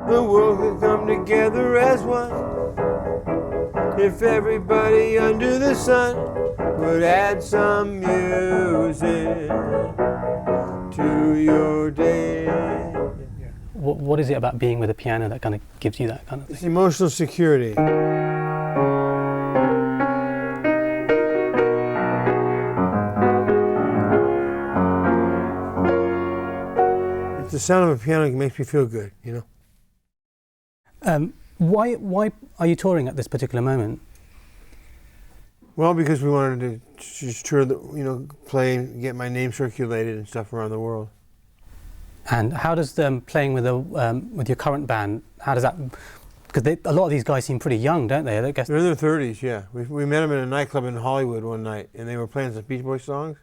the world could come together as one. If everybody under the sun would add some music to your day. What is it about being with a piano that kind of gives you that kind of thing? It's emotional security. It's the sound of a piano that makes me feel good, you know. Why are you touring at this particular moment? Well, because we wanted to just tour, play and get my name circulated and stuff around the world. And how does playing with your current band, how does that, because a lot of these guys seem pretty young, don't they? I guess they're in their 30s, yeah. We met them in a nightclub in Hollywood one night, and they were playing some Beach Boys songs.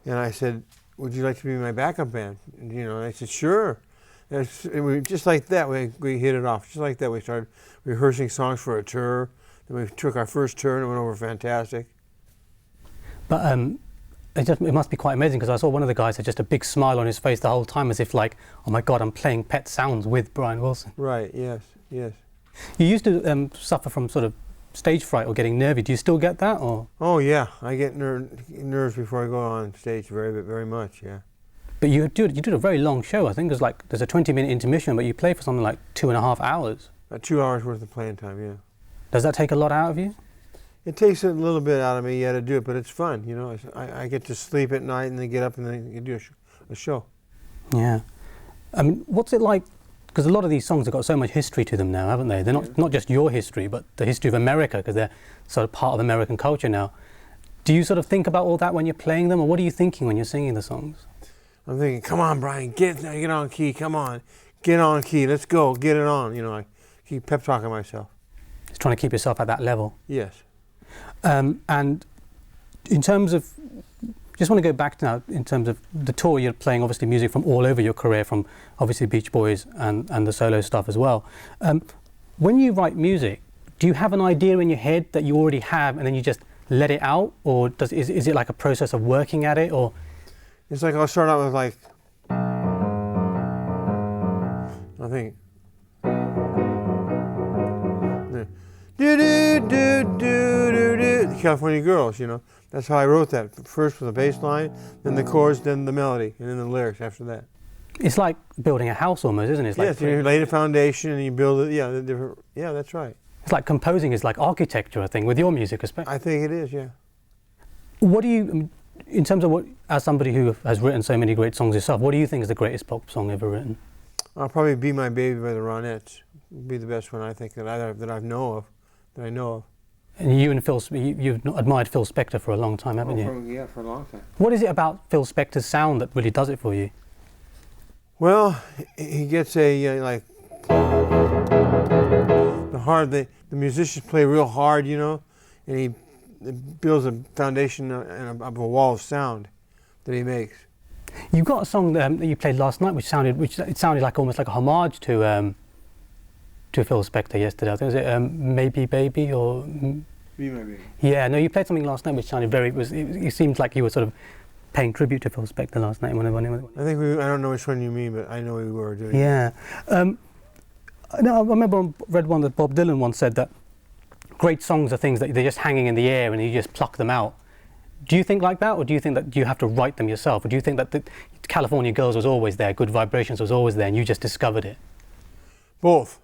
And I said, would you like to be my backup band? And they said, sure. And we, just like that, we hit it off. Just like that, we started rehearsing songs for a tour. Then we took our first tour, and it went over fantastic. But it must be quite amazing, because I saw one of the guys had just a big smile on his face the whole time, as if like, oh my God, I'm playing Pet Sounds with Brian Wilson. Right, yes. You used to suffer from sort of stage fright or getting nervy. Do you still get that, or? Oh yeah, I get nerves before I go on stage very much, yeah. But you did a very long show. I think there's a 20-minute intermission, but you play for something like 2.5 hours. 2 hours worth of playing time, yeah. Does that take a lot out of you? It takes a little bit out of me, yeah, to do it, but it's fun, I get to sleep at night and then get up and then do a show. Yeah. I mean, what's it like? Because a lot of these songs have got so much history to them now, haven't they? They're not just your history, but the history of America, because they're sort of part of American culture now. Do you sort of think about all that when you're playing them, or what are you thinking when you're singing the songs? I'm thinking, come on, Brian, get on key, come on, get on key, let's go, get it on. I keep pep talking myself. Just trying to keep yourself at that level. Yes. And in terms of, just want to go back now, in terms of the tour, you're playing obviously music from all over your career, from obviously Beach Boys and the solo stuff as well. When you write music, do you have an idea in your head that you already have and then you just let it out, or is it like a process of working at it, or? It's like I'll start out with like, I think, the California Girls, That's how I wrote that. First with the bass line, then the chords, then the melody, and then the lyrics after that. It's like building a house almost, isn't it? It's yes, you lay the foundation and you build it, yeah, that's right. It's like composing is like architecture, I think, with your music especially. I think it is, yeah. What do you, in terms of as somebody who has written so many great songs yourself, what do you think is the greatest pop song ever written? I'll probably Be My Baby by the Ronettes. It'd be the best one I think that I know of. And you and Phil, you've admired Phil Spector for a long time, haven't you? Yeah, for a long time. What is it about Phil Spector's sound that really does it for you? Well, he gets the musicians play real hard, and he builds a foundation of a wall of sound that he makes. You've got a song that you played last night, which sounded like almost like a homage to Phil Spector yesterday. I think was it Maybe Baby or Be My Baby. Yeah, no, you played something last night which sounded it seemed like you were sort of paying tribute to Phil Spector last night. I think I don't know which one you mean, but I know we were doing. Yeah. No, I remember I read one that Bob Dylan once said that great songs are things that they're just hanging in the air and you just pluck them out. Do you think like that, or do you think that you have to write them yourself, or do you think that the California Girls was always there, Good Vibrations was always there, and you just discovered it? Both.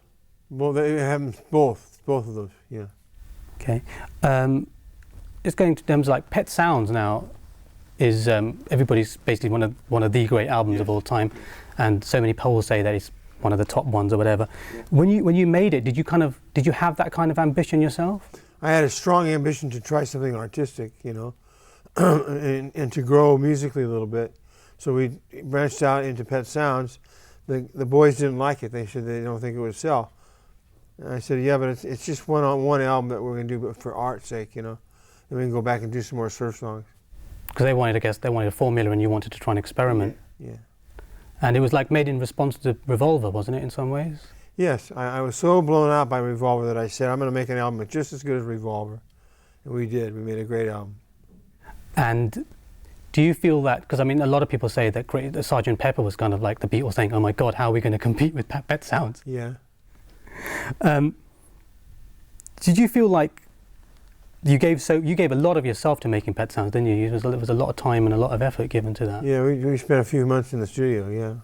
They have both of those, yeah. Okay. Just going to terms like Pet Sounds now is everybody's basically one of the great albums of all time, and so many polls say that it's one of the top ones or whatever. Yeah. When you made it, did you have that kind of ambition yourself? I had a strong ambition to try something artistic, and to grow musically a little bit. So we branched out into Pet Sounds. The boys didn't like it. They said they don't think it would sell. And I said, yeah, but it's just one album that we're going to do for art's sake, Then we can go back and do some more surf songs. Because they wanted a formula, and you wanted to try and experiment. Yeah. And it was like made in response to Revolver, wasn't it, in some ways? Yes, I was so blown out by Revolver that I said, I'm going to make an album that's just as good as Revolver. And we did. We made a great album. And Do you feel that, because I mean, a lot of people say that Sgt. Pepper was kind of like the Beatles saying, oh my God, how are we going to compete with Pet Sounds? Yeah. Did you feel like you gave a lot of yourself to making Pet Sounds, didn't you? There was a lot of time and a lot of effort given to that. Yeah, we spent a few months in the studio, yeah.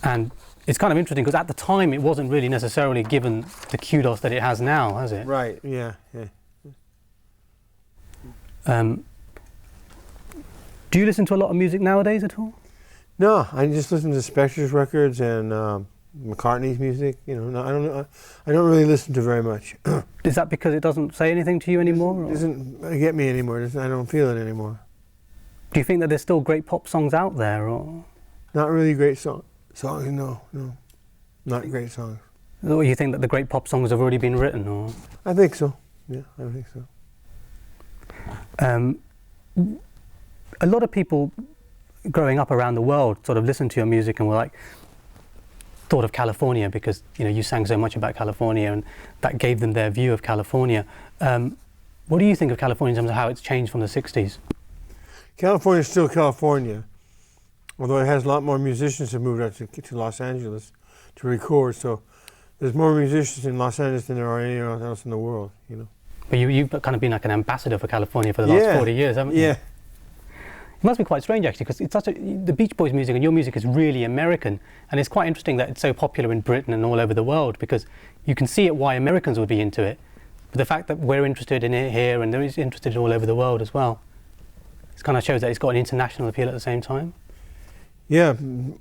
And it's kind of interesting because at the time it wasn't really necessarily given the kudos that it has now, has it? Right, yeah, yeah. Do you listen to a lot of music nowadays at all? No, I just listen to Spector's records and McCartney's music. You know, no, I don't really listen to very much. Is that because it doesn't say anything to you anymore? It doesn't get me anymore. I don't feel it anymore. Do you think that there's still great pop songs out there, or not really great songs? No, not great songs. Or you think that the great pop songs have already been written, or? I think so. Yeah, I think so. A lot of people growing up around the world sort of listened to your music and were like, thought of California because, you know, you sang so much about California and that gave them their view of California. What do you think of California in terms of how it's changed from the 60s? California is still California, although it has a lot more musicians have moved out to Los Angeles to record, so there's more musicians in Los Angeles than there are anywhere else in the world, you know. But you've kind of been like an ambassador for California for the last 40 years, haven't you? Yeah. It must be quite strange actually, because it's the Beach Boys music and your music is really American, and it's quite interesting that it's so popular in Britain and all over the world, because you can see it why Americans would be into it, but the fact that we're interested in it here and they're interested all over the world as well, it kind of shows that it's got an international appeal at the same time. Yeah,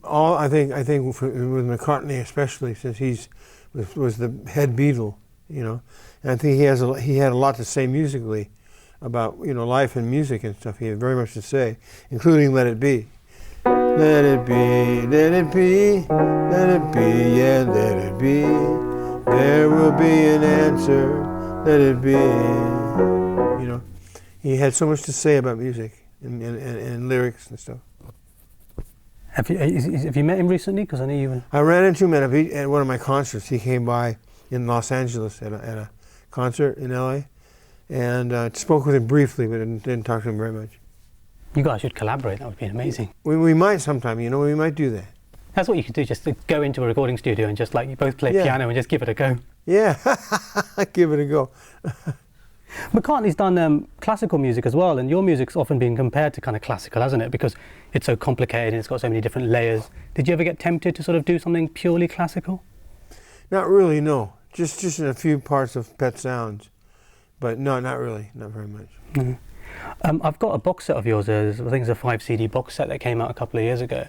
I think with McCartney especially, since was the head Beatle, you know, and I think he had a lot to say musically about, you know, life and music and stuff. He had very much to say, including "Let It Be." Let it be, let it be, let it be, yeah, let it be. There will be an answer. Let it be. You know, he had so much to say about music and lyrics and stuff. Have you met him recently? Because I know you. I ran into him at one of my concerts. He came by in Los Angeles at a concert in LA, and spoke with him briefly, but didn't talk to him very much. You guys should collaborate. That would be amazing. We might sometime. You know, we might do that. That's what you could do. Just to go into a recording studio and just like you both play piano and just give it a go. Yeah, give it a go. McCartney's done classical music as well, and your music's often been compared to kind of classical, hasn't it? Because it's so complicated and it's got so many different layers. Did you ever get tempted to sort of do something purely classical? Not really, no. Just in a few parts of Pet Sounds, but no, not really, not very much. Mm-hmm. I've got a box set of yours. I think it's a 5 CD box set that came out a couple of years ago.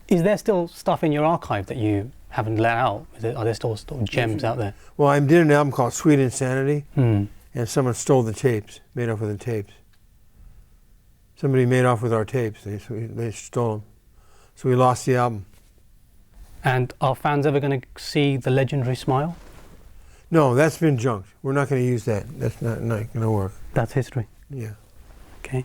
Is there still stuff in your archive that you haven't let out? Are there still gems out there? Well, I did an album called Sweet Insanity. And someone stole the tapes, made off with the tapes. Somebody made off with our tapes. They stole them. So we lost the album. And are fans ever going to see the legendary Smile? No, that's been junked. We're not going to use that. That's not going to work. That's history. Yeah. Okay.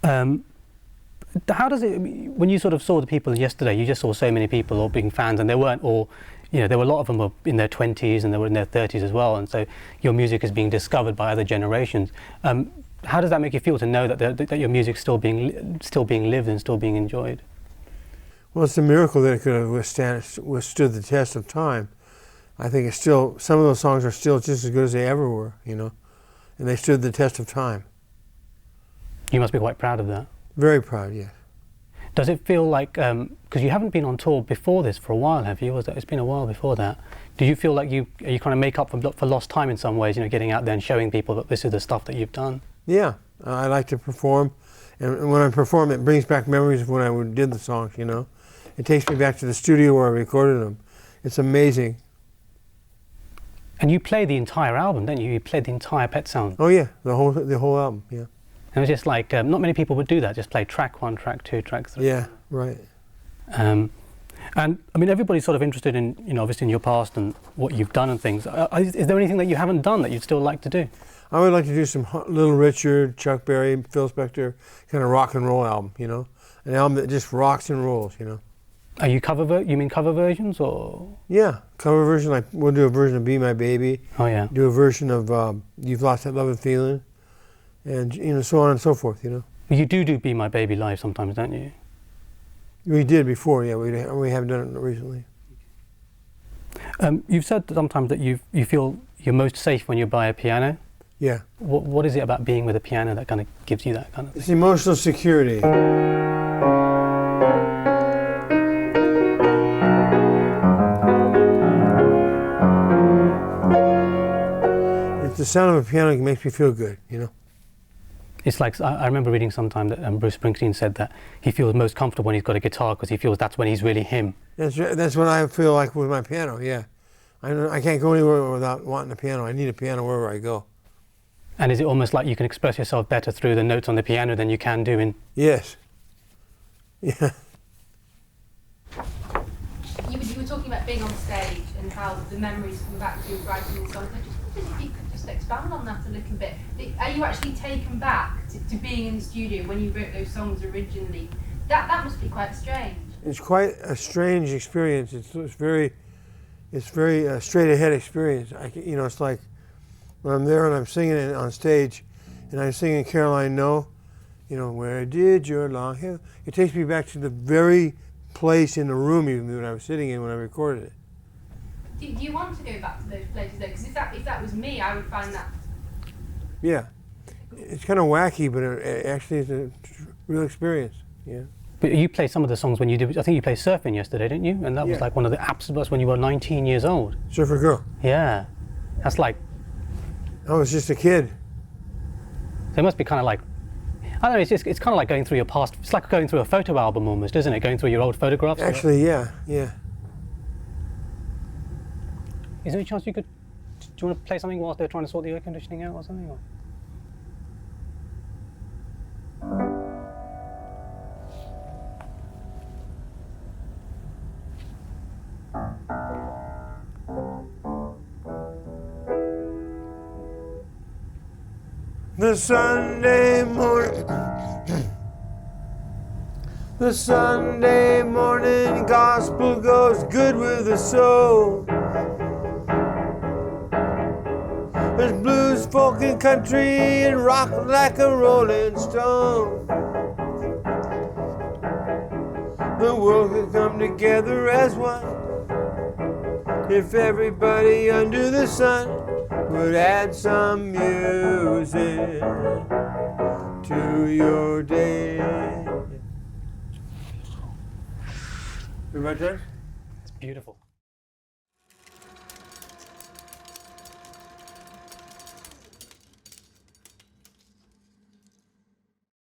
How does it, when you sort of saw the people yesterday, you just saw so many people all being fans, and they weren't all, you know, there were a lot of them were in their 20s and they were in their 30s as well, and so your music is being discovered by other generations. How does that make you feel to know that your music's still being lived and still being enjoyed? Well, it's a miracle that it could have withstood the test of time. I think it's still, some of those songs are still just as good as they ever were, you know, and they stood the test of time. You must be quite proud of that. Very proud, yes. Does it feel like, because you haven't been on tour before this for a while, have you? It's been a while before that. Do you feel like are you trying to make up for lost time in some ways, you know, getting out there and showing people that this is the stuff that you've done? Yeah, I like to perform, and when I perform, it brings back memories of when I did the songs, you know. It takes me back to the studio where I recorded them. It's amazing. And you play the entire album, don't you? You played the entire Pet Sounds. Oh yeah, the whole album, yeah. And it was just like, not many people would do that, just play track 1, track 2, track 3. Yeah, right. And I mean, everybody's sort of interested in, you know, obviously in your past and what you've done and things. Is there anything that you haven't done that you'd still like to do? I would like to do some Little Richard, Chuck Berry, Phil Spector, kind of rock and roll album, you know? An album that just rocks and rolls, you know? Are you you mean cover versions, or? Yeah, cover version, like we'll do a version of Be My Baby. Oh yeah. Do a version of You've Lost That Love and Feeling. And, you know, so on and so forth, you know. You do Be My Baby live sometimes, don't you? We did before, yeah. We have done it recently. You've said sometimes that you feel you're most safe when you're by a piano. Yeah. What is it about being with a piano that kind of gives you that kind of thing? It's emotional security. It's the sound of a piano that makes me feel good, you know. It's like, I remember reading sometime that Bruce Springsteen said that he feels most comfortable when he's got a guitar because he feels that's when he's really him. That's what I feel like with my piano, yeah. I can't go anywhere without wanting a piano. I need a piano wherever I go. And is it almost like you can express yourself better through the notes on the piano than you can do in... Yes. Yeah. You were talking about being on stage and how the memories come back to you writing the songs. I just wondered if you could just expand on that a little bit. Are you actually taken back to being in the studio when you wrote those songs originally? That must be quite strange. It's quite a strange experience. It's very straight ahead experience. It's like when I'm there and I'm singing it on stage, and I'm singing Caroline No, where did your long hair? It takes me back to the very place in the room even that I was sitting in when I recorded it. Do you want to go back to those places though? Because if that was me, I would find that. Yeah, it's kind of wacky, but it actually is a real experience. Yeah. But you played some of the songs when you did, I think you played Surfing yesterday, didn't you? And that was like one of the absolute when you were 19 years old. Surfer Girl. Yeah. That's like... I was just a kid. So it must be kind of like, I don't know, it's kind of like going through your past. It's like going through a photo album almost, isn't it? Going through your old photographs. Actually, yeah. Is there any chance you could, do you want to play something whilst they're trying to sort the air conditioning out or something? Or? The Sunday morning, the Sunday morning gospel goes good with the soul. There's blues, folk, and country, and rock like a rolling stone. The world could come together as one if everybody under the sun would add some music to your day. You right there? It's beautiful.